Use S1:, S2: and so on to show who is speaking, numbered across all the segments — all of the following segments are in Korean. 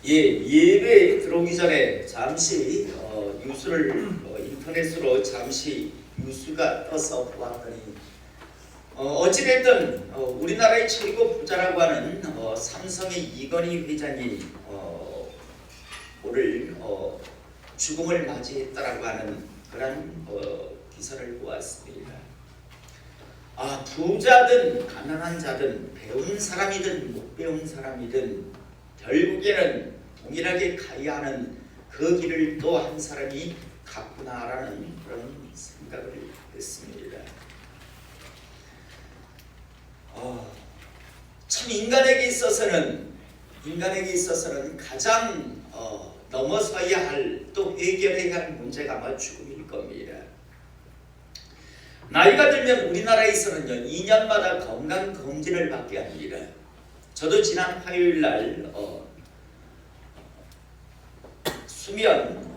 S1: 예배에 들어오기 전에 잠시 뉴스를 인터넷으로 잠시 뉴스가 떠서 보았더니 어찌됐든 우리나라의 최고 부자라고 하는 삼성의 이건희 회장이 오늘 죽음을 맞이했다라고 하는 그런 기사를 보았습니다. 부자든 가난한 자든 배운 사람이든 못 배운 사람이든 결국에는 동일하게 가야 하는 그 길을 또 한 사람이 갔구나라는 그런 생각을 했습니다. 참 인간에게 있어서는 가장 넘어서야 할, 또 해결해야 할 문제가 아마 죽음일 겁니다. 나이가 들면 우리나라에서는요 2년마다 건강검진을 받게 합니다. 저도 지난 화요일날 수면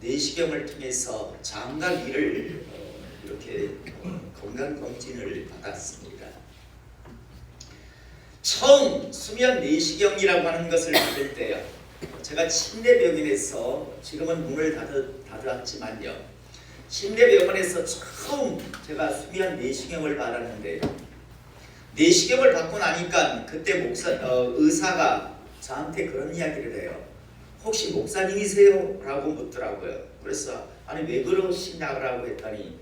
S1: 내시경을 통해서 장과 위를 이렇게 건강검진을 받았습니다. 처음 수면 내시경이라고 하는 것을 받을 때요, 제가 침대병원에서, 지금은 문을 닫았지만요, 침대병원에서 처음 제가 수면 내시경을 받았는데, 내시경을 받고 나니까 그때 의사가 저한테 그런 이야기를 해요. 혹시 목사님이세요? 라고 묻더라고요. 그래서 아니 왜 그러시냐고 했더니,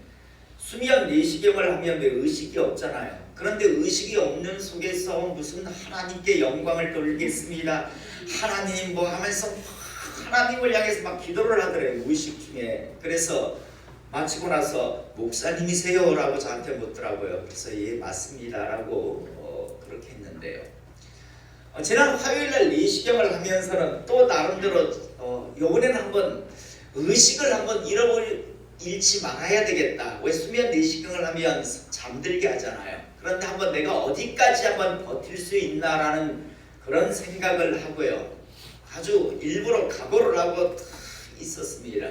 S1: 수면 내시경을 하면 왜 의식이 없잖아요. 그런데 의식이 없는 속에서 무슨 하나님께 영광을 돌리겠습니다, 하나님 뭐 하면서 하나님을 향해서 막 기도를 하더래요, 의식 중에. 그래서 마치고 나서 목사님이세요? 라고 저한테 묻더라고요. 그래서 예 맞습니다 라고 그렇게 했는데요, 지난 화요일날 내시경을 하면서는 또 나름대로 요번에는 한번 의식을 한번 잃지 말아야 되겠다. 왜 수면 내시경을 하면 잠들게 하잖아요. 그런데 한번 내가 어디까지 한번 버틸 수 있나라는 그런 생각을 하고요, 아주 일부러 각오를 하고 있었습니다.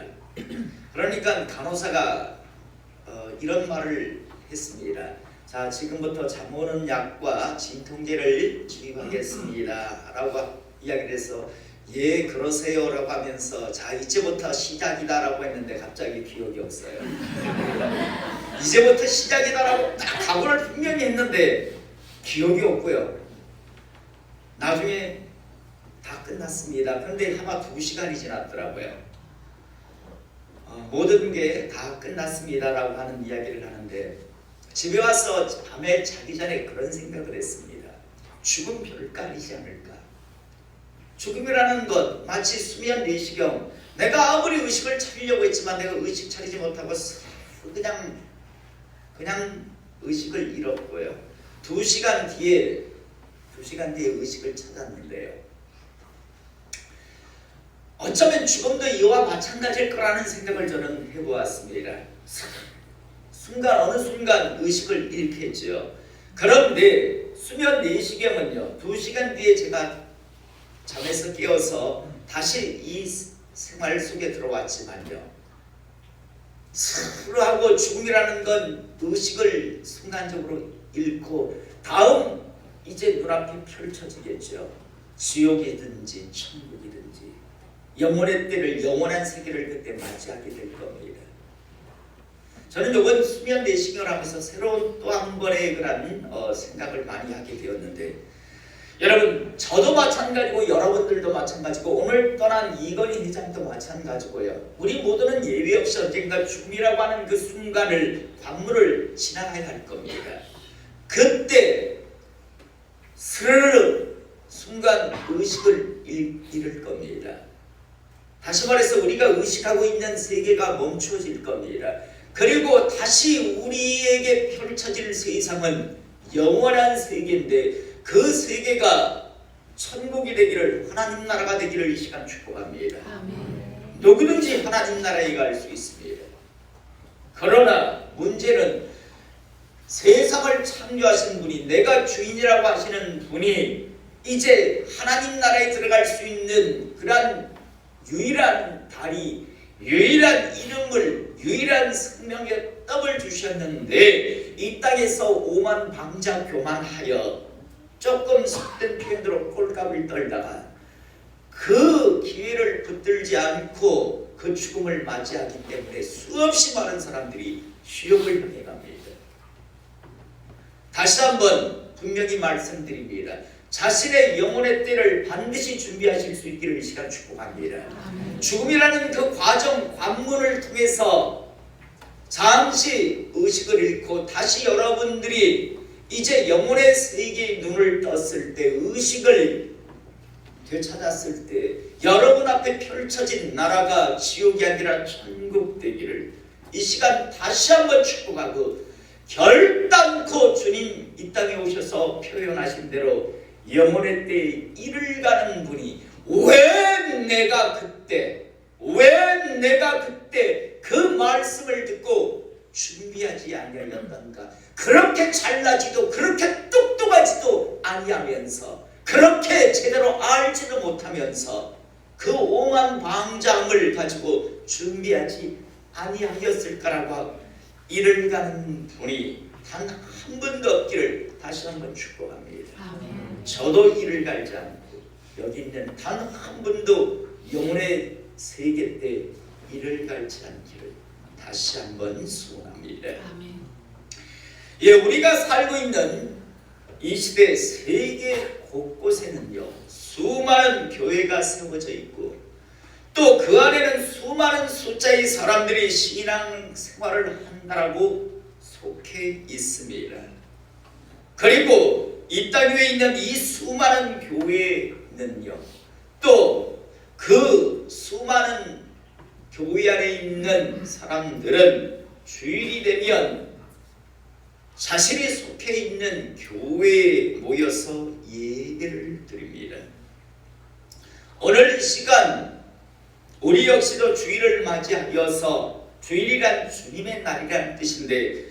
S1: 그러니까 간호사가 이런 말을 했습니다. 자, 지금부터 잠 오는 약과 진통제를 주입하겠습니다 라고 이야기를 해서 예 그러세요 라고 하면서 자 이제부터 시작이다 라고 했는데 갑자기 기억이 없어요. 이제부터 시작이다 라고 딱 각오를 분명히 했는데 기억이 없고요, 나중에 다 끝났습니다. 그런데 아마 2시간이 지났더라고요. 모든 게 다 끝났습니다 라고 하는 이야기를 하는데, 집에 와서 밤에 자기 전에 그런 생각을 했습니다. 죽음 별거 아니지 않을까. 죽음이라는 것 마치 수면 내시경, 내가 아무리 의식을 차리려고 했지만 내가 의식 차리지 못하고 그냥 의식을 잃었고요. 2시간 뒤에 의식을 찾았는데요, 어쩌면 죽음도 이와 마찬가지일 거라는 생각을 저는 해보았습니다. 어느 순간 의식을 잃겠죠. 그런데 수면 내시경은요 2시간 뒤에 제가 잠에서 깨어서 다시 이 생활 속에 들어왔지만요, 스르하고 죽음이라는 건 의식을 순간적으로 잃고 다음 이제 눈앞에 펼쳐지겠죠. 지옥이든지 천국이든지 영원의 때를, 영원한 세계를 그때 맞이하게 될 겁니다. 저는 이번 수면 내시경을 하면서 새로운 또 한 번의 그런 생각을 많이 하게 되었는데, 여러분 저도 마찬가지고 여러분들도 마찬가지고 오늘 떠난 이건희 회장도 마찬가지고요, 우리 모두는 예외 없이 언젠가 죽음이라고 하는 그 순간을, 관문을 지나가야 할 겁니다. 그때 스르르 순간 의식을 잃을 겁니다. 다시 말해서 우리가 의식하고 있는 세계가 멈춰질 겁니다. 그리고 다시 우리에게 펼쳐질 세상은 영원한 세계인데, 그 세계가 천국이 되기를, 하나님 나라가 되기를 이 시간 축복합니다. 아멘. 누구든지 하나님 나라에 갈 수 있습니다. 그러나 문제는 세상을 창조하신 분이, 내가 주인이라고 하시는 분이 이제 하나님 나라에 들어갈 수 있는 그런 유일한 다리, 유일한 이름을, 유일한 생명의 떡을 주셨는데 이 땅에서 오만방자 교만하여 조금 속된 표현으로 꼴값을 떨다가 그 기회를 붙들지 않고 그 죽음을 맞이하기 때문에 수없이 많은 사람들이 지옥을 향해 갑니다. 다시 한번 분명히 말씀드립니다. 자신의 영혼의 때를 반드시 준비하실 수 있기를 이 시간 축복합니다. 죽음이라는 그 과정, 관문을 통해서 잠시 의식을 잃고 다시 여러분들이 이제 영혼의 세계에 눈을 떴을 때, 의식을 되찾았을 때 여러분 앞에 펼쳐진 나라가 지옥이 아니라 천국 되기를 이 시간 다시 한번 축복하고, 결단코 주님 이 땅에 오셔서 표현하신 대로 영혼의 때에 이를 가는 분이 왜 내가 그때 그 말씀을 듣고 준비하지 아니하였던가, 그렇게 잘나지도 그렇게 똑똑하지도 아니하면서 그렇게 제대로 알지도 못하면서 그 오만 방장을 가지고 준비하지 아니하였을까라고 하고 이를 가는 분이 단 한 분도 없기를 다시 한번 축복합니다. 아멘. 저도 이를 갈지 않고 여기 있는 단 한 분도 영혼의 세계 때 이를 갈지 않기를 다시 한번 소원합니다. 아멘. 예, 우리가 살고 있는 이 시대 세계 곳곳에는요 수많은 교회가 세워져 있고 또 그 안에는 수많은 숫자의 사람들이 신앙 생활을 한다라고 속해 있습니다. 그리고 이 땅 위에 있는 이 수많은 교회는요 또 그 수많은 교회 안에 있는 사람들은 주일이 되면 자신이 속해 있는 교회에 모여서 예배를 드립니다. 오늘 이 시간 우리 역시도 주일을 맞이하여서, 주일이란 주님의 날이라는 뜻인데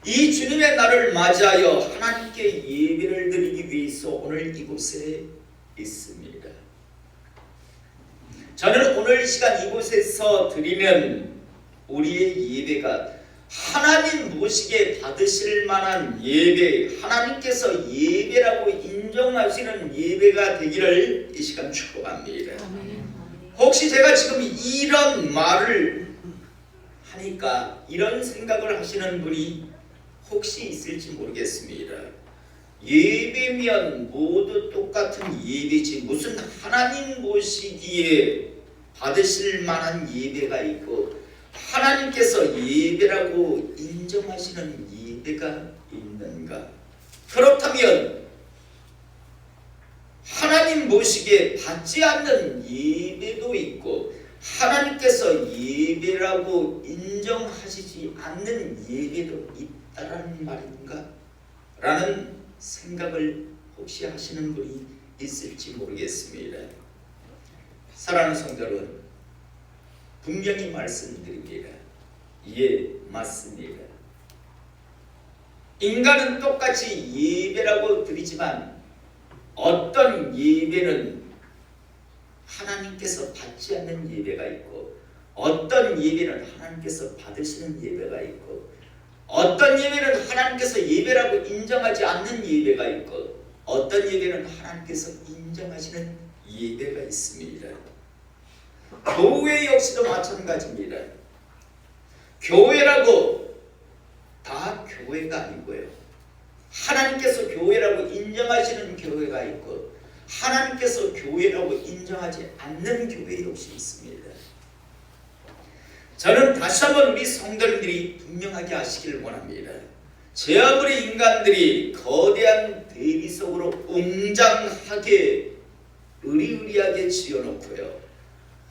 S1: 이 주님의 날을 맞이하여 하나님께 예배를 드리기 위해서 오늘 이곳에 있습니다. 저는 오늘 이 시간 이곳에서 드리는 우리의 예배가 하나님 모시게 받으실 만한 예배, 하나님께서 예배라고 인정하시는 예배가 되기를 이 시간 축복합니다. 혹시 제가 지금 이런 말을 하니까 이런 생각을 하시는 분이 혹시 있을지 모르겠습니다. 예배면 모두 똑같은 예배지 무슨 하나님 모시기에 받으실 만한 예배가 있고 하나님께서 예배라고 인정하시는 예배가 있는가? 그렇다면 하나님 모시기에 받지 않는 예배도 있고 하나님께서 예배라고 인정하시지 않는 예배도 있다라는 말인가? 라는 생각을 혹시 하시는 분이 있을지 모르겠습니다. 사랑하는 성도 여러분, 분명히 말씀드립니다. 예, 맞습니다. 인간은 똑같이 예배라고 드리지만 어떤 예배는 하나님께서 받지 않는 예배가 있고 어떤 예배는 하나님께서 받으시는 예배가 있고 어떤 예배는 하나님께서 예배라고 인정하지 않는 예배가 있고 어떤 예배는 하나님께서 인정하시는 예배가 있습니다. 교회 역시도 마찬가지입니다. 교회라고 다 교회가 아니고요. 하나님께서 교회라고 인정하시는 교회가 있고 하나님께서 교회라고 인정하지 않는 교회 역시 있습니다. 저는 다시 한번 우리 성도님들이 분명하게 하시기를 원합니다. 제 아무리 인간들이 거대한 대리 속으로 웅장하게 의리의리하게 지어놓고요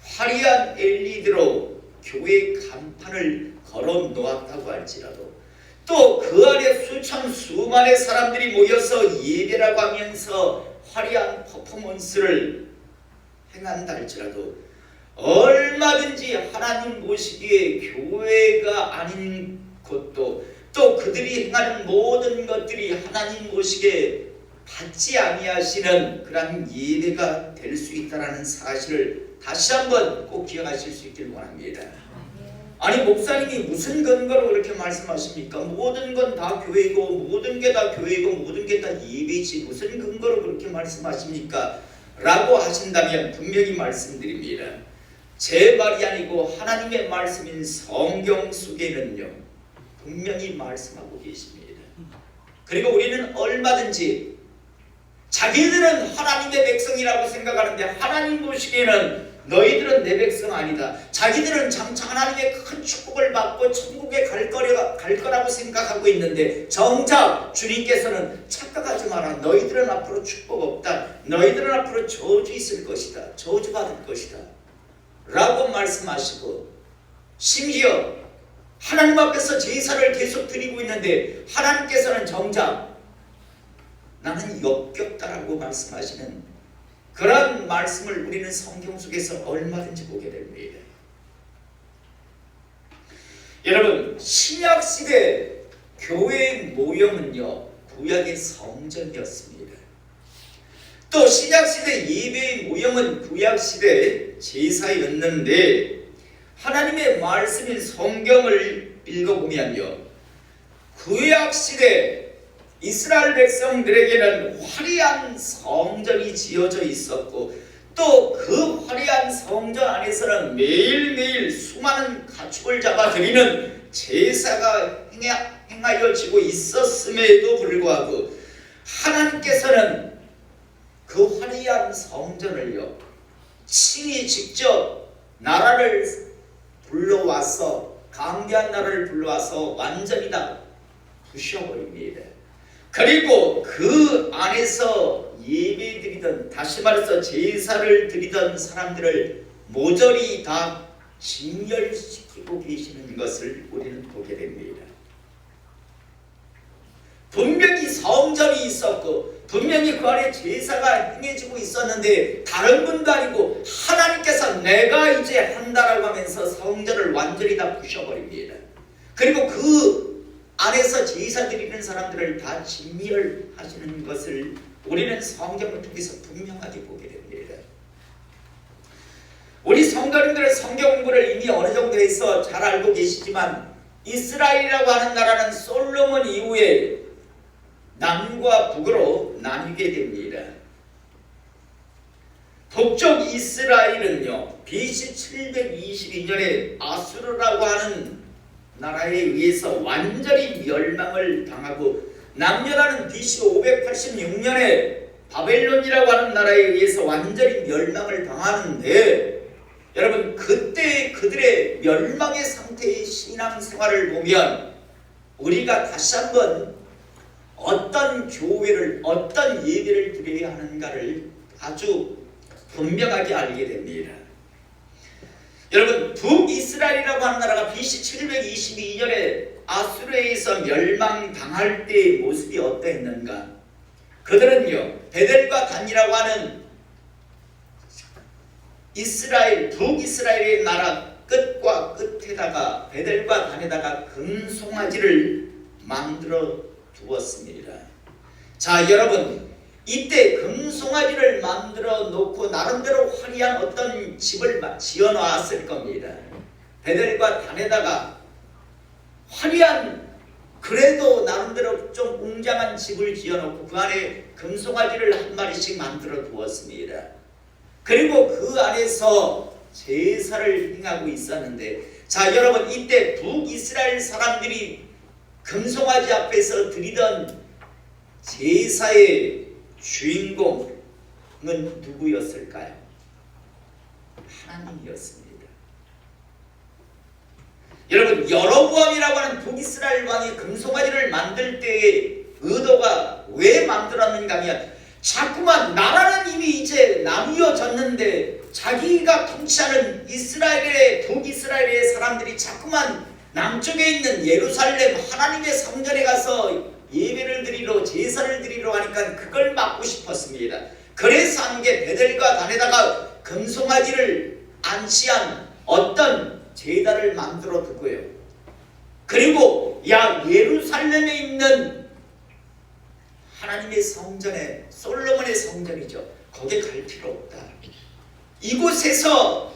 S1: 화려한 LED로 교회 간판을 걸어 놓았다고 할지라도 또 그 안에 수만의 사람들이 모여서 예배라고 하면서 화려한 퍼포먼스를 행한다 할지라도 얼마든지 하나님 모시기에 교회가 아닌 것도 또 그들이 행하는 모든 것들이 하나님 모시기에 받지 아니하시는 그런 예배가 될 수 있다는 사실을 다시 한번 꼭 기억하실 수 있기를 원합니다. 아니 목사님이 무슨 근거로 그렇게 말씀하십니까? 모든 건 다 교회이고 모든 게 다 교회이고 모든 게 다 예배지 무슨 근거로 그렇게 말씀하십니까? 라고 하신다면 분명히 말씀드립니다. 제 말이 아니고 하나님의 말씀인 성경 속에는요 분명히 말씀하고 계십니다. 그리고 우리는 얼마든지 자기들은 하나님의 백성이라고 생각하는데 하나님 보시기에는 너희들은 내 백성 아니다. 자기들은 장차 하나님의 큰 축복을 받고 천국에 갈 거라고 생각하고 있는데 정작 주님께서는 착각하지 마라. 너희들은 앞으로 축복 없다. 너희들은 앞으로 저주 있을 것이다. 저주 받을 것이다. 라고 말씀하시고 심지어 하나님 앞에서 제사를 계속 드리고 있는데 하나님께서는 정작 나는 역겹다라고 말씀하시는 그런 말씀을 우리는 성경 속에서 얼마든지 보게 됩니다. 여러분 신약시대 교회의 모형은요 구약의 성전이었습니다. 또 신약시대 예배의 모형은 구약시대 제사였는데 하나님의 말씀인 성경을 읽어보면요 구약시대 이스라엘 백성들에게는 화려한 성전이 지어져 있었고 또 그 화려한 성전 안에서는 매일매일 수많은 가축을 잡아 드리는 제사가 행하여지고 있었음에도 불구하고 하나님께서는 그 화려한 성전을요 친히 직접 나라를 불러와서 강대한 나라를 불러와서 완전히 다 부셔버립니다. 그리고 그 안에서 예배드리던 다시 말해서 제사를 드리던 사람들을 모조리 다 진멸시키고 계시는 것을 우리는 보게 됩니다. 분명히 성전이 있었고 분명히 그 안에 제사가 행해지고 있었는데 다른 분도 아니고 하나님께서 내가 이제 한다라고 하면서 성전을 완전히 다 부셔버립니다. 그리고 그 안에서 제사 드리는 사람들을 다 진멸하시는 것을 우리는 성경을 통해서 분명하게 보게 됩니다. 우리 성도님들은 성경 공부를 이미 어느 정도 해서 잘 알고 계시지만 이스라엘이라고 하는 나라는 솔로몬 이후에 남과 북으로 나뉘게 됩니다. 북쪽 이스라엘은요 BC 722년에 아수르라고 하는 나라에 의해서 완전히 멸망을 당하고 남유다는 BC 586년에 바벨론이라고 하는 나라에 의해서 완전히 멸망을 당하는데 여러분 그때 그들의 멸망의 상태의 신앙생활을 보면 우리가 다시 한번 어떤 교회를 어떤 예배를 드려야 하는가를 아주 분명하게 알게 됩니다. 여러분 북이스라엘이라고 하는 나라가 BC 722년에 아수르에서 멸망당할 때의 모습이 어떠했는가? 그들은요 베델과 단이라고 하는 이스라엘 북이스라엘의 나라 끝과 끝에다가 베델과 단에다가 금송아지를 만들어 두었습니다. 자 여러분 이때 금송아지를 만들어 놓고 나름대로 화려한 어떤 집을 지어 놨을 겁니다. 베델과 단에다가 화려한 그래도 나름대로 좀 웅장한 집을 지어 놓고 그 안에 금송아지를 한 마리씩 만들어 두었습니다. 그리고 그 안에서 제사를 행하고 있었는데 자 여러분 이때 북이스라엘 사람들이 금송아지 앞에서 드리던 제사의 주인공은 누구였을까요? 하나님이었습니다. 여러분 여로보암이라고 하는 북이스라엘 왕이 금송아지를 만들 때의 의도가 왜 만들었는가 하면 자꾸만 나라는 이미 이제 나뉘어졌는데 자기가 통치하는 이스라엘의 북이스라엘의 사람들이 자꾸만 남쪽에 있는 예루살렘 하나님의 성전에 가서 예배를 드리러 제사를 드리러 하니까 그걸 막고 싶었습니다. 그래서 한 게 베델과 단에다가 금송아지를 안치한 어떤 제단을 만들어 두고요. 그리고 예루살렘에 있는 하나님의 성전에 솔로몬의 성전이죠. 거기에 갈 필요 없다. 이곳에서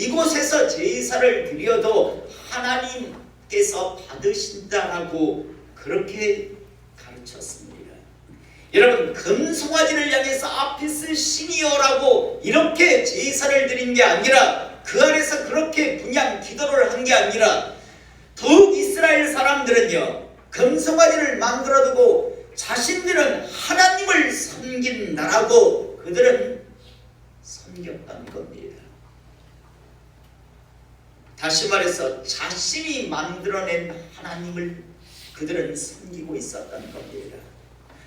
S1: 이곳에서 제사를 드려도 하나님께서 받으신다라고 그렇게 가르쳤습니다. 여러분, 금송아지를 향해서 아피스 신이여라고 이렇게 제사를 드린 게 아니라, 그 안에서 그렇게 분양 기도를 한 게 아니라, 북이스라엘 사람들은요, 금송아지를 만들어두고 자신들은 하나님을 섬긴다라고 그들은 섬겼던 겁니다. 다시 말해서 자신이 만들어낸 하나님을 그들은 섬기고 있었던 겁니다.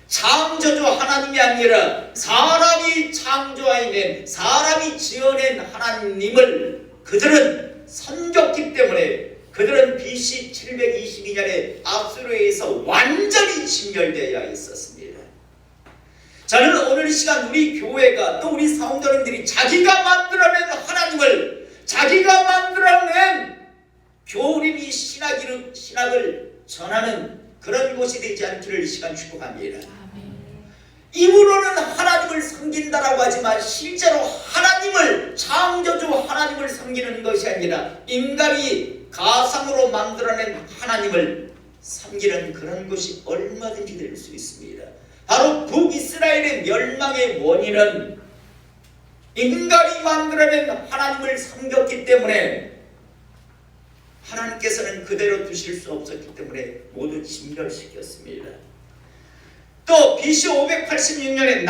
S1: 창조주 하나님이 아니라 사람이 창조해낸, 사람이 지어낸 하나님을 그들은 섬겼기 때문에 그들은 BC 722년에 압수르에서 완전히 진멸되어야 있었습니다. 저는 오늘 이 시간 우리 교회가, 또 우리 성도님들이 자기가 만들어낸 하나님을, 자기가 만들어낸 교림이 신학을 전하는 그런 곳이 되지 않기를 이 시간 축복합니다. 입으로는 하나님을 섬긴다라고 하지만 실제로 하나님을, 창조주 하나님을 섬기는 것이 아니라 인간이 가상으로 만들어낸 하나님을 섬기는 그런 것이 얼마든지 될 수 있습니다. 바로 북이스라엘의 멸망의 원인은 인간이 만들어낸 하나님을 섬겼기 때문에 하나님께서는 그대로 두실 수 없었기 때문에 모두 진멸시켰습니다. 또 BC 586년에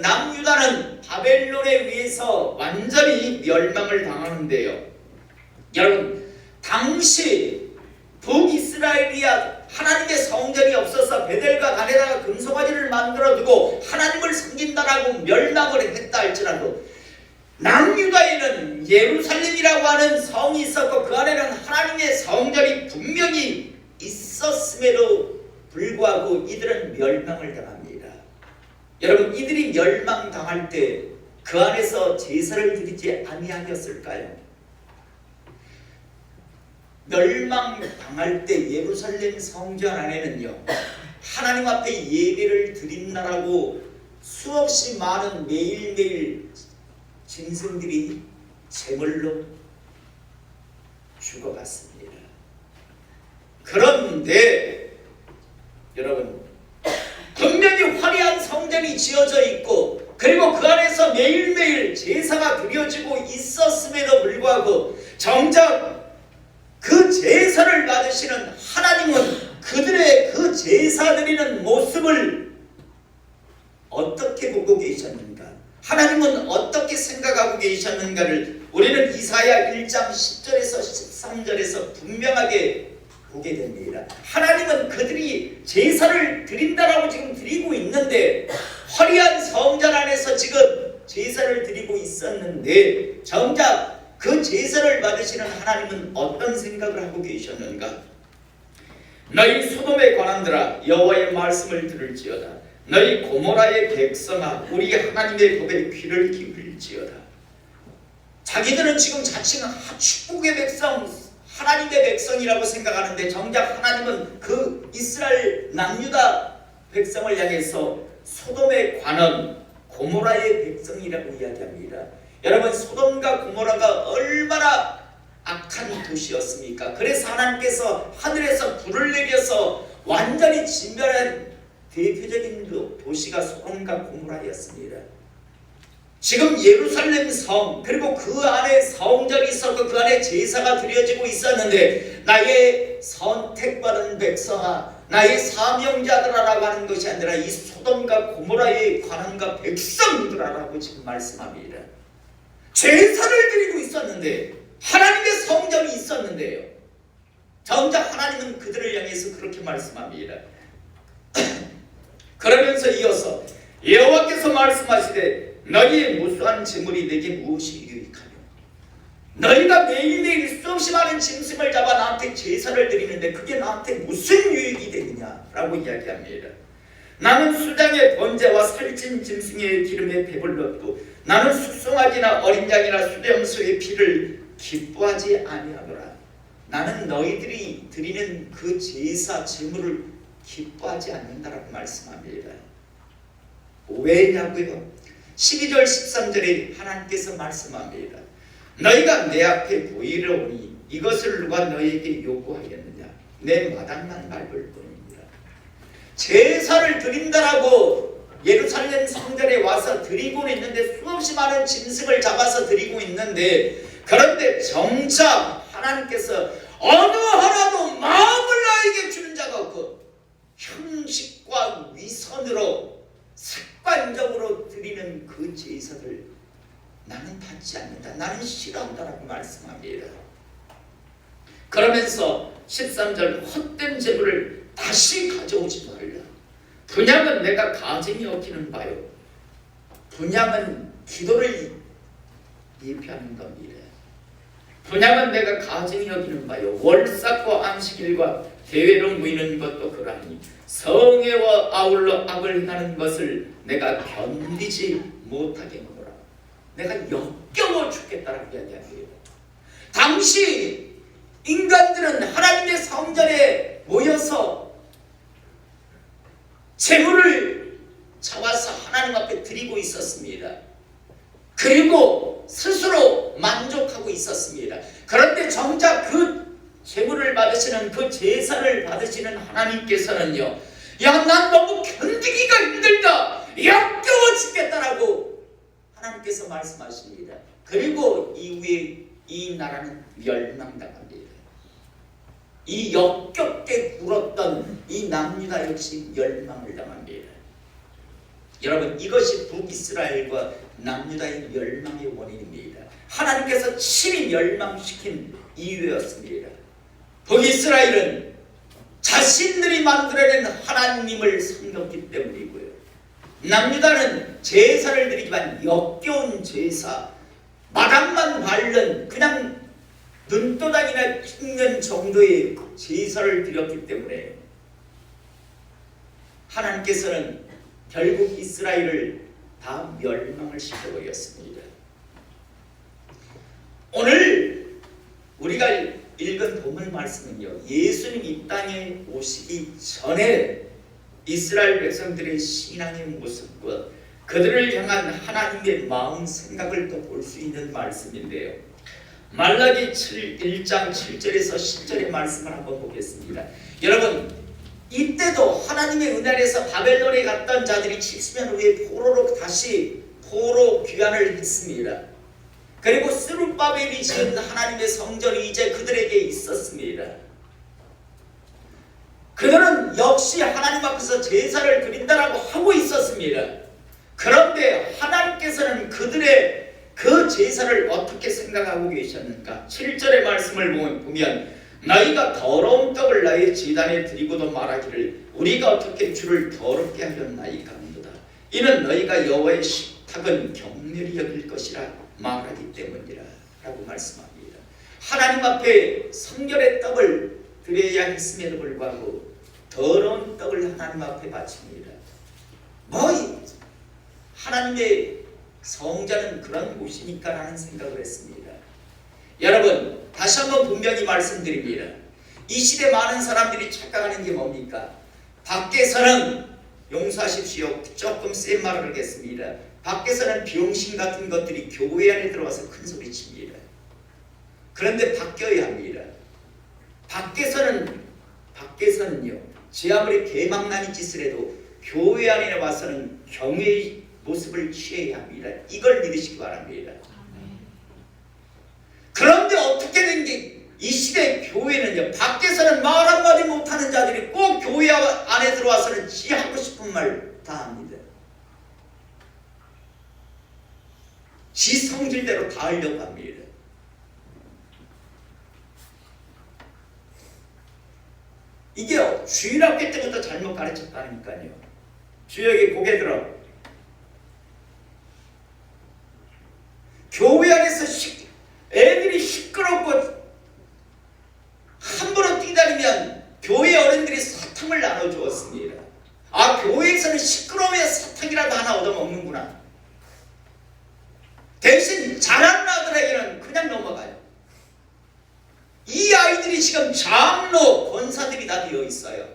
S1: 남유다는 바벨론에 의해서 완전히 멸망을 당하는데요. 여러분, 당시 북이스라엘이야 하나님의 성전이 없어서 베델과 단에다가 금송아지를 만들어두고 하나님을 섬긴다라고 멸망을 했다 할지라도, 남유다에는 예루살렘이라고 하는 성이 있었고 그 안에는 하나님의 성전이 분명히 있었음에도 불구하고 이들은 멸망을 당합니다. 여러분, 이들이 멸망당할 때 그 안에서 제사를 드리지 아니하였을까요? 멸망당할 때 예루살렘 성전 안에는요, 하나님 앞에 예배를 드린다라고 수없이 많은 매일매일 짐승들이 제물로 죽어갔습니다. 그런데 여러분, 분명히 화려한 성전이 지어져 있고 그리고 그 안에서 매일매일 제사가 드려지고 있었음에도 불구하고 정작 그 제사를 받으시는 하나님은 그들의 그 제사 드리는 모습을 어떻게 보고 계셨는가, 하나님은 어떻게 생각하고 계셨는가를 우리는 이사야 1장 10절에서 13절에서 분명하게 보게 됩니다. 하나님은 그들이 제사를 드린다라고 지금 드리고 있는데, 화려한 성전 안에서 지금 제사를 드리고 있었는데 정작 그 제사를 받으시는 하나님은 어떤 생각을 하고 계셨는가? 너희 소돔의 관원들아, 여호와의 말씀을 들을지어다. 너희 고모라의 백성아, 우리 하나님의 법에 귀를 기울일지어다. 자기들은 지금 자칭 축복의 백성, 하나님의 백성이라고 생각하는데 정작 하나님은 그 이스라엘 남유다 백성을 향해서 소돔의 관원, 고모라의 백성이라고 이야기합니다. 여러분, 소돔과 고모라가 얼마나 악한 도시였습니까? 그래서 하나님께서 하늘에서 불을 내려서 완전히 진멸한 대표적인 도시가 소돔과 고모라였습니다. 지금 예루살렘 성, 그리고 그 안에 성전이 있었고 그 안에 제사가 드려지고 있었는데, 나의 선택받은 백성아, 나의 사명자들아라고 하는 것이 아니라 이 소돔과 고모라의 관원과 백성들아라고 지금 말씀합니다. 제사를 드리고 있었는데, 하나님의 성전이 있었는데요, 정작 하나님은 그들을 향해서 그렇게 말씀합니다. 그러면서 이어서 여호와께서 말씀하시되 너희의 무수한 재물이 내게 무엇이 유익하냐? 너희가 매일매일 수없이 많은 짐승을 잡아 나한테 제사를 드리는데 그게 나한테 무슨 유익이 되느냐라고 이야기합니다. 나는 수장의 번제와 살찐 짐승의 기름에 배불렀고 나는 숙성아지나 어린 양이나 수렴소의 피를 기뻐하지 아니하노라. 나는 너희들이 드리는 그 제사 제물을 기뻐하지 않는다라고 말씀합니다. 왜냐고요? 12절 13절에 하나님께서 말씀합니다. 너희가 내 앞에 보이러 오니 이것을 누가 너희에게 요구하였느냐? 내 마당만 밟을 뿐입니다. 제사를 드린다라고 예루살렘 성전에 와서 드리고 있는데, 수없이 많은 짐승을 잡아서 드리고 있는데, 그런데 정작 하나님께서 어느 하나도 마음을 나에게 주는 자가 없고 형식과 위선으로 습관적으로 드리는 그 제사들 나는 받지 않는다, 나는 싫어한다라고 말씀합니다. 그러면서 13절 헛된 제물을 다시 가져오지 말라. 분향은 내가 가증히 여기는 바요. 분향은 기도를 예표하는 겁니다. 분향은 내가 가증히 여기는 바요. 월삭과 안식일과 대회로 모이는 것도 그러하니 성회와 아울러 악을 행하는 것을 내가 견디지 못하겠노라. 내가 역겨워 죽겠다라고 이야기합니다. 당시 인간들은 하나님의 성전에 모여서 제물을 잡아서 하나님 앞에 드리고 있었습니다. 그리고 스스로 만족하고 있었습니다. 그런데 정작 그 제물을 받으시는, 그 제사를 받으시는 하나님께서는요, 야, 난 너무 견디기가 힘들다, 역겨워 죽겠다라고 하나님께서 말씀하십니다. 그리고 이후에 이 나라는 멸망당합니다. 이 역겹게 굴었던 이 남유다 역시 멸망을 당합니다. 여러분, 이것이 북이스라엘과 남유다의 멸망의 원인입니다. 하나님께서 친히 멸망시킨 이유였습니다. 북이스라엘은 자신들이 만들어낸 하나님을 섬겼기 때문이고요, 남유다는 제사를 드리지만 역겨운 제사, 마당만 밟는 그냥 눈도장이나 찍는 정도의 제사를 드렸기 때문에 하나님께서는 결국 이스라엘을 다 멸망을 시켜버렸습니다. 오늘 우리가 읽은 본문 말씀은요, 예수님 이 땅에 오시기 전에 이스라엘 백성들의 신앙의 모습과 그들을 향한 하나님의 마음 생각을 또 볼 수 있는 말씀인데요, 말라기 1장 7절에서 10절의 말씀을 한번 보겠습니다. 여러분, 이때도 하나님의 은혜 아래서 바벨론에 갔던 자들이 70년 후에 포로로 다시 포로 귀환을 했습니다. 그리고 스룹바벨이 지은 하나님의 성전이 이제 그들에게 있었습니다. 그들은 역시 하나님 앞에서 제사를 드린다라고 하고 있었습니다. 그런데 하나님께서는 그들의 그 제사를 어떻게 생각하고 계셨는가? 7절의 말씀을 보면 너희가 더러운 떡을 나의 제단에 드리고도 말하기를 우리가 어떻게 주를 더럽게 하였나이까 하는도다. 이는 너희가 여호와의 식탁은 경멸히 여길 것이라 말하기 때문이라 라고 말씀합니다. 하나님 앞에 성결의 떡을 드려야 했음에도 불구하고 더러운 떡을 하나님 앞에 바칩니다. 하나님의 성전은 그런 곳이니까 라는 생각을 했습니다. 여러분, 다시 한번 분명히 말씀드립니다. 이 시대 많은 사람들이 착각하는 게 뭡니까? 밖에서는, 용서하십시오, 조금 센 말을 하겠습니다, 밖에서는 병신 같은 것들이 교회 안에 들어와서 큰 소리 칩니다. 그런데 바뀌어야 합니다. 밖에서는요, 제 아무리 개망나니 짓을 해도 교회 안에 와서는 경외의 모습을 취해야 합니다. 이걸 믿으시기 바랍니다. 그런데 어떻게 된 게 이 시대 교회는요, 밖에서는 말 한마디 못하는 자들이 꼭 교회 안에 들어와서는 지 하고 싶은 말 다 합니다. 지 성질대로 다 하려고 합니다. 이게 주일학교 때부터 잘못 가르쳤다니까요. 주역이 고개 들어. 교회 안에서 애들이 시끄럽고 함부로 뛰다니면 교회 어른들이 사탕을 나눠주었습니다. 아, 교회에서는 시끄러워야 사탕이라도 하나 얻어먹는구나. 대신 잘하는 아들에게는 그냥 넘어가요. 이 아이들이 지금 장로, 권사들이 다 되어 있어요.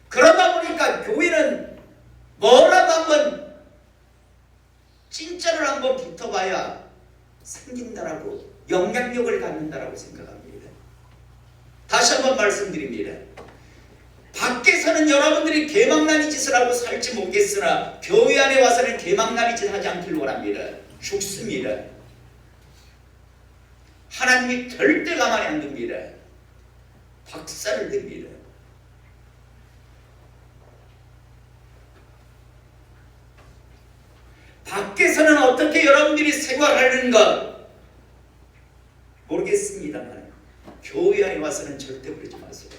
S1: 그러다 보니까 교회는 뭐라도 한번 찐짜를 한번 붙어봐야 생긴다라고, 영향력을 갖는다라고 생각합니다. 다시 한번 말씀드립니다. 밖에서는 여러분들이 개망나니 짓을 하고 살지 못겠으나 교회 안에 와서는 개망나니 짓 하지 않길 원합니다. 죽습니다. 하나님이 절대 가만히 안 둡니다. 박살을 냅니다. 밖에서는 어떻게 여러분들이 생활하는가 모르겠습니다만 교회 안에 와서는 절대 그러지 마세요.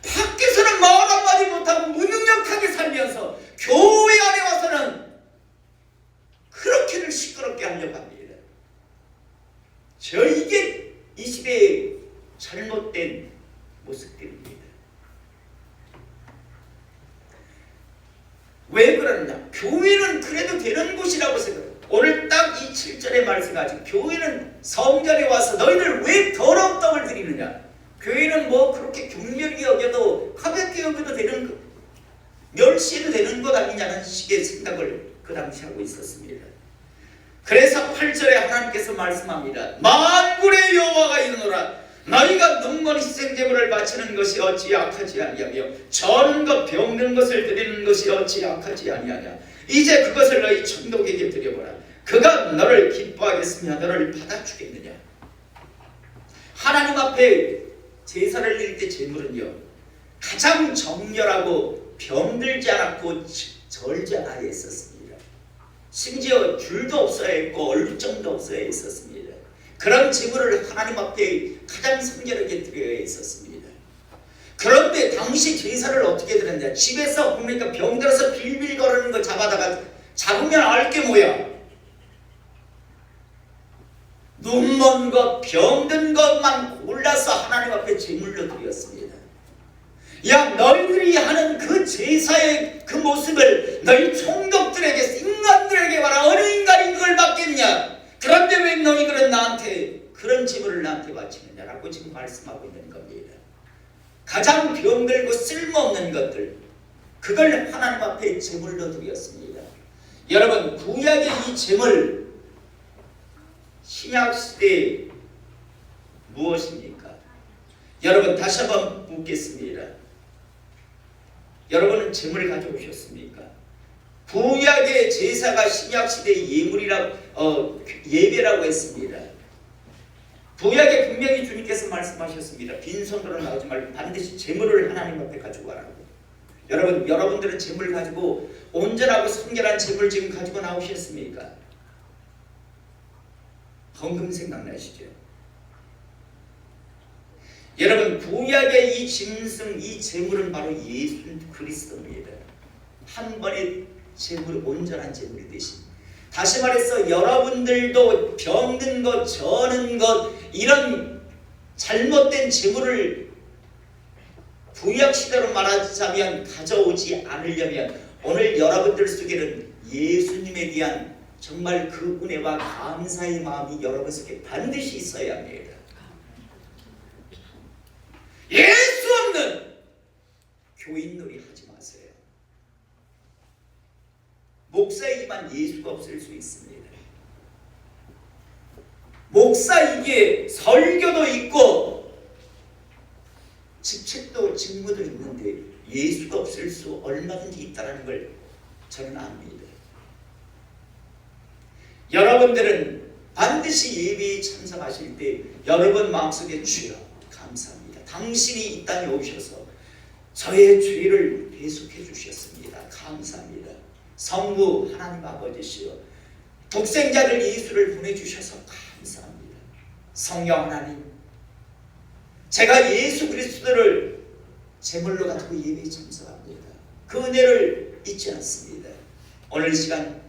S1: 밖에서는 말 한마디 못하고 무능력하게 살면서 교회 안에 와서는 그렇게를 시끄럽게 하려고 합니다. 이게 이 시대의 잘못된 모습들입니다. 왜 그러느냐? 교회는 그래도 되는 곳이라고 생각해요. 오늘 딱 이 7절의 말씀까지 교회는 성전에 와서 너희들 왜 더러운 떡을 드리느냐? 교회는 뭐 그렇게 경멸히 여겨도 가볍게 여겨도 되는, 멸시해도 되는 것 아니냐는 식의 생각을 그 당시 하고 있었습니다. 그래서 8절에 하나님께서 말씀합니다. 만군의 여호와가 이르노라. 너희가 눈먼 희생제물을 바치는 것이 어찌 악하지 아니하며 저는 것 병든 것을 드리는 것이 어찌 악하지 아니하냐. 이제 그것을 너희 천독에게 드려보라. 그가 너를 기뻐하겠으며 너를 받아주겠느냐. 하나님 앞에 제사를 드릴 때 제물은요, 가장 정결하고 병들지 않았고 절지 않아야 했었습니다. 심지어 귤도 없어야 했고 얼룩점도 없어야 했었습니다. 그런 제물을 하나님 앞에 가장 성결하게 드려야 했었습니다. 그런데 당시 제사를 어떻게 드렸냐? 집에서 보니까 병들어서 빌빌 거리는 거 잡아다가 잡으면 알게 뭐야? 눈먼 것, 병든 것만 골라서 하나님 앞에 제물로 드렸습니다. 야, 너희들이 하는 그 제사의 그 모습을 너희 총독들에게, 인간들에게 봐라. 어느 인간이 그걸 받겠냐? 그런데 왜 너희들은 나한테 그런 제물을 나한테 바치느냐라고 지금 말씀하고 있는 겁니다. 가장 병들고 쓸모없는 것들, 그걸 하나님 앞에 제물로 드렸습니다. 여러분, 구약의 이 제물, 신약시대에 무엇입니까? 여러분, 다시 한번 묻겠습니다. 여러분은 제물을 가져오셨습니까? 구약의 제사가 신약시대의 예배라고 했습니다. 구약에 분명히 주님께서 말씀하셨습니다. 빈손으로 나오지 말고 반드시 제물을 하나님 앞에 가지고 가라고. 여러분, 여러분들은 제물 가지고 온전하고 성결한 제물 지금 가지고 나오셨습니까? 방금 생각나시죠? 여러분, 구약의 이 짐승, 이 제물은 바로 예수 그리스도입니다. 한 번의 제물, 온전한 제물이 되신. 다시 말해서 여러분들도 병든 것, 저는 것, 이런 잘못된 제물을 구약시대로 말하자면 가져오지 않으려면 오늘 여러분들 속에는 예수님에 대한 정말 그 은혜와 감사의 마음이 여러분 속에 반드시 있어야 합니다. 예수 없는 교인놀이 하지 마세요. 목사이지만 예수가 없을 수 있습니다. 목사이기에 설교도 있고 직책도 직무도 있는데 예수가 없을 수 얼마든지 있다는 걸 저는 압니다. 여러분들은 반드시 예배에 참석하실 때 여러분 마음속에 주여 감사합니다. 당신이 이 땅에 오셔서 저의 죄를 대속해 주셨습니다. 감사합니다. 성부 하나님 아버지시여 독생자를 예수를 보내주셔서 감사합니다. 성령 하나님, 제가 예수 그리스도를 제물로 가지고 예배에 참석합니다. 그 은혜를 잊지 않습니다. 오늘 시간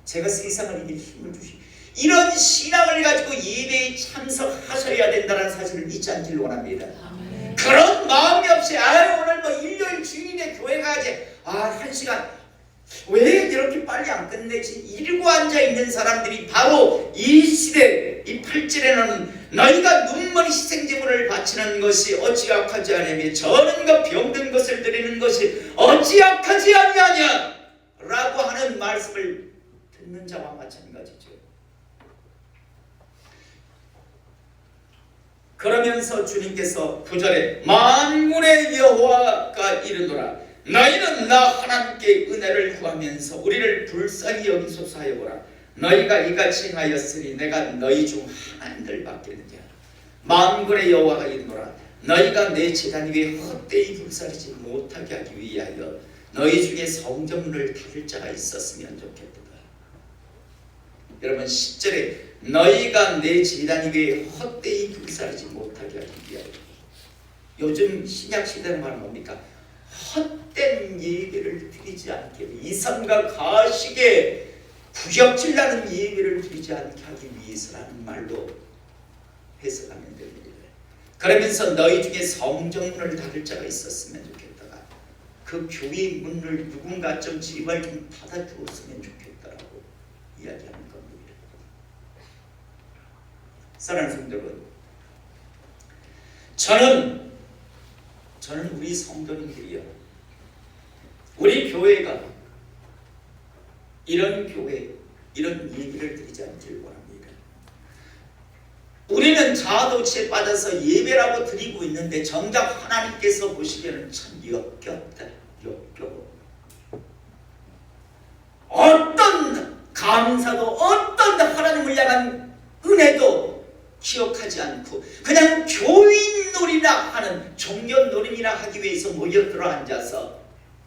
S1: 제가 세상을 이길 힘을 주시, 이런 신앙을 가지고 예배에 참석하셔야 된다는 사실을 잊지 않기를 원합니다. 아멘. 그런 마음이 없이 오늘 뭐 일요일 주일에 교회 가야지, 1시간 왜 이렇게 빨리 안 끝내지? 이러고 앉아있는 사람들이 바로 이 시대, 이 8절에는 너희가 눈먼 희생제물을 바치는 것이 어찌 악하지 아니하며 저는 것 병든 것을 드리는 것이 어찌 악하지 아니하냐 라고 하는 말씀을 듣는 자와 마찬가지죠. 그러면서 주님께서 9절에 만군의 여호와가 이르노라 너희는 나 하나님께 은혜를 구하면서 우리를 불쌍히 여기소서 하여보라. 너희가 이같이 행하였으니 내가 너희 중 하나님을 받겠느냐. 만군의 여호와가 이르노라 너희가 내 제단 위에 헛되이 불사르지 못하게 하기 위하여 너희 중에 성전문을 닫을 자가 있었으면 좋겠다. 여러분 10절에 너희가 내 제단 위에 헛되이 불사르지 못하게 하기 위하여. 요즘 신약시대는 말은 뭡니까? 헛된 예배를 드리지 않게 이성과 가식에 구역질나는 예배를 드리지 않게 하기 위해서라는 말로 해석하면 됩니다. 그러면서 너희 중에 성전문을 닫을 자가 있었으면 좋겠다가 그 교회의 문을 누군가 좀 제발 좀 닫아주었으면 좋겠다라고 이야기하는 겁니다. 사랑하는 성도 여러분, 저는 우리 성도님들이요, 우리 교회가 이런 교회, 이런 예배를 드리지 않기를 원합니다. 우리는 자아도취에 빠져서 예배라고 드리고 있는데 정작 하나님께서 보시기에는 참 역겹다, 역겨워. 어떤 감사도 어떤 하나님을 향한 은혜도 기억하지 않고 그냥 교인놀이라 하는 종교놀이라 하기 위해서 모여들어 앉아서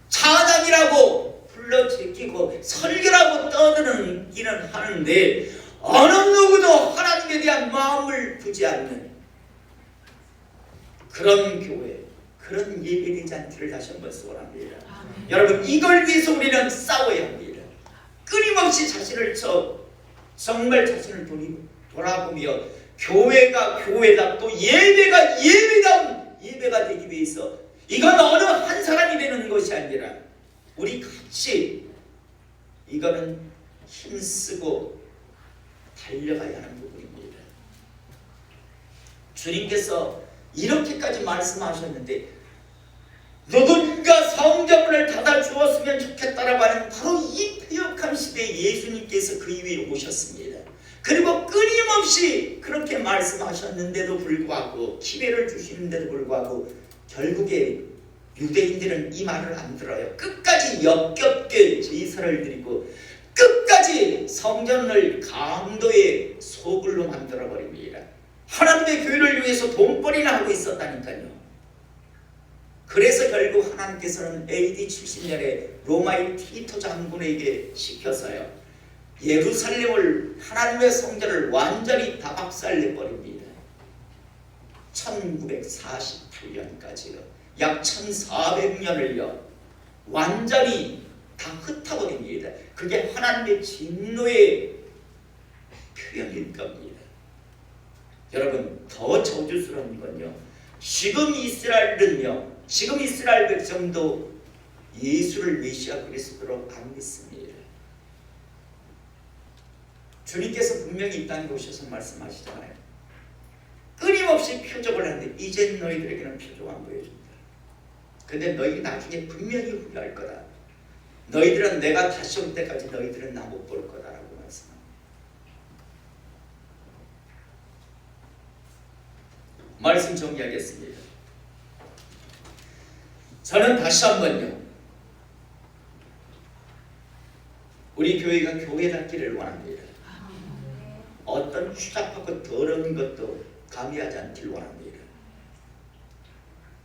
S1: 찬양이라고 불러 제끼고 설교라고 떠드는 하는데 어느 누구도 하나님에 대한 마음을 두지 않는 그런 교회, 그런 예배되지 않기를 다시 한번 소원합니다. 여러분 이걸 위해서 우리는 싸워야 합니다. 끊임없이 정말 자신을 돌아보며 교회가 교회다, 또 예배가 예배다운 예배가 되기 위해서 이건 어느 한 사람이 되는 것이 아니라 우리 같이 이거는 힘쓰고 달려가야 하는 부분입니다. 주님께서 이렇게까지 말씀하셨는데 누군가 성전문을 닫아주었으면 좋겠다라고 하는 바로 이 폐역한 시대에 예수님께서 그 위에 오셨습니다. 그리고 끊임없이 그렇게 말씀하셨는데도 불구하고 기회를 주시는데도 불구하고 결국에 유대인들은 이 말을 안 들어요. 끝까지 역겹게 제사를 드리고 끝까지 성전을 강도의 소굴로 만들어버립니다. 하나님의 교회를 위해서 돈벌이나 하고 있었다니까요. 그래서 결국 하나님께서는 AD 70년에 로마의 티토 장군에게 시켜서요, 예루살렘을, 하나님의 성전을 완전히 다 박살내버립니다. 1948년까지요. 약 1400년을요 완전히 다 흩어버립니다. 그게 하나님의 진노의 표현일 겁니다. 여러분 더 저주스러운 건요, 지금 이스라엘 백성도 예수를 메시아 그리스도로 안 믿습니다. 주님께서 분명히 이 땅에 오셔서 말씀하시잖아요. 끊임없이 표적을 하는데 이젠 너희들에게는 표적 안 보여준다. 근데 너희 나중에 분명히 후회할 거다. 너희들은 내가 다시 올 때까지 너희들은 나 못 볼 거다라고 말씀합니다. 말씀 정리하겠습니다. 저는 다시 한번요, 우리 교회가 교회답기를 원합니다. 어떤 추잡하고 더러운 것도 가미하지 않길 원합니다.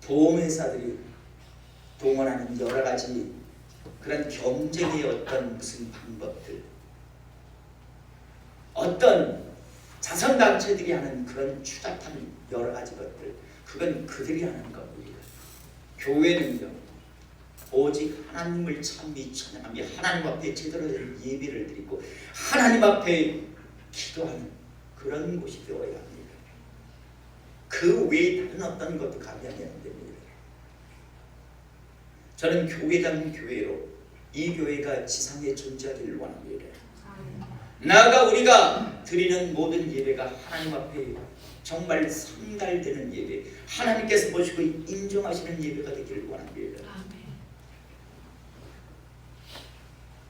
S1: 보험회사들이 동원하는 여러 가지 그런 경쟁의 어떤 무슨 방법들, 어떤 자선단체들이 하는 그런 추잡한 여러 가지 것들, 그건 그들이 하는 겁니다. 교회는요 오직 하나님을 참미 찬양하며 하나님 앞에 제대로 된 예배를 드리고 하나님 앞에 기도하는 그런 곳이 되어야 합니다. 그 외에 다른 어떤 것도 가미하면 안 됩니다. 저는 교회당 교회로 이 교회가 지상에 존재하기를 원합니다. 나아가 우리가 드리는 모든 예배가 하나님 앞에 정말 상달되는 예배, 하나님께서 보시고 인정하시는 예배가 되기를 원합니다.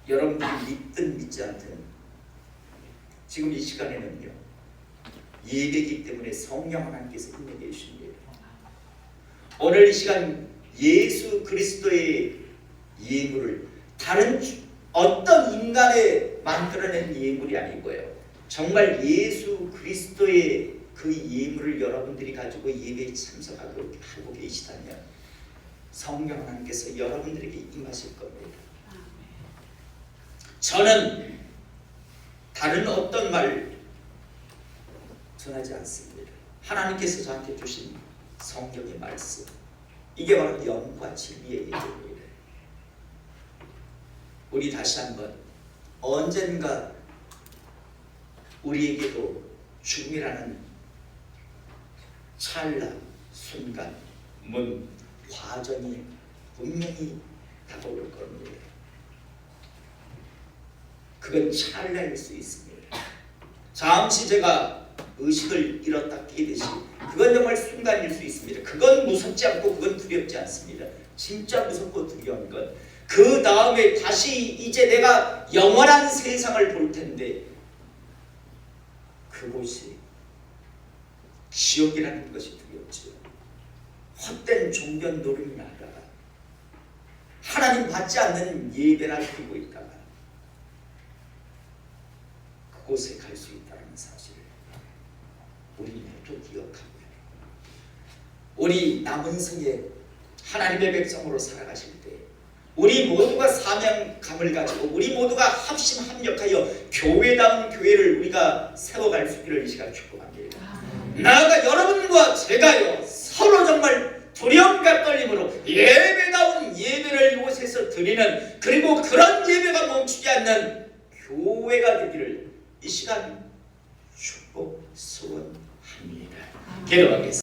S1: 여러분들이 믿든 믿지 않든 지금 이 시간에는요, 예배이기 때문에 성령 하나님께서 임해 계십니다. 오늘 이 시간 예수 그리스도의 예물을 다른 어떤 인간의 만들어낸 예물이 아니고요, 정말 예수 그리스도의 그 예물을 여러분들이 가지고 예배에 참석하고 계시다면 성령 하나님께서 여러분들에게 임하실 겁니다. 저는 다른 어떤 말 전하지 않습니다. 하나님께서 저한테 주신 성경의 말씀, 이게 바로 영과 진리의 얘기입니다. 우리 다시 한번 언젠가 우리에게도 죽음이라는 찰나, 순간, 과정이 분명히 다가올 겁니다. 그건 찰나일 수 있습니다. 잠시 제가 의식을 잃었다 깨듯이 그건 정말 순간일 수 있습니다. 그건 무섭지 않고 그건 두렵지 않습니다. 진짜 무섭고 두려운 건 그 다음에 다시 이제 내가 영원한 세상을 볼 텐데 그곳이 지옥이라는 것이 두렵죠. 헛된 종교 노름이나 하다가 하나님 받지 않는 예배나 드리고 있다가 그곳에 갈 수 있다는 사실을 우리 모두 기억하고요. 우리 남은 생에 하나님의 백성으로 살아가실 때 우리 모두가 사명감을 가지고 우리 모두가 합심합력하여 교회다운 교회를 우리가 세워갈 수 있기를 이 시간 축복합니다. 나아가 여러분과 제가요 서로 정말 두려움과 떨림으로 예배다운 예배를 이곳에서 드리는, 그리고 그런 예배가 멈추지 않는 교회가 되기를 이 시간 축복 소원합니다. 기도하겠습니다.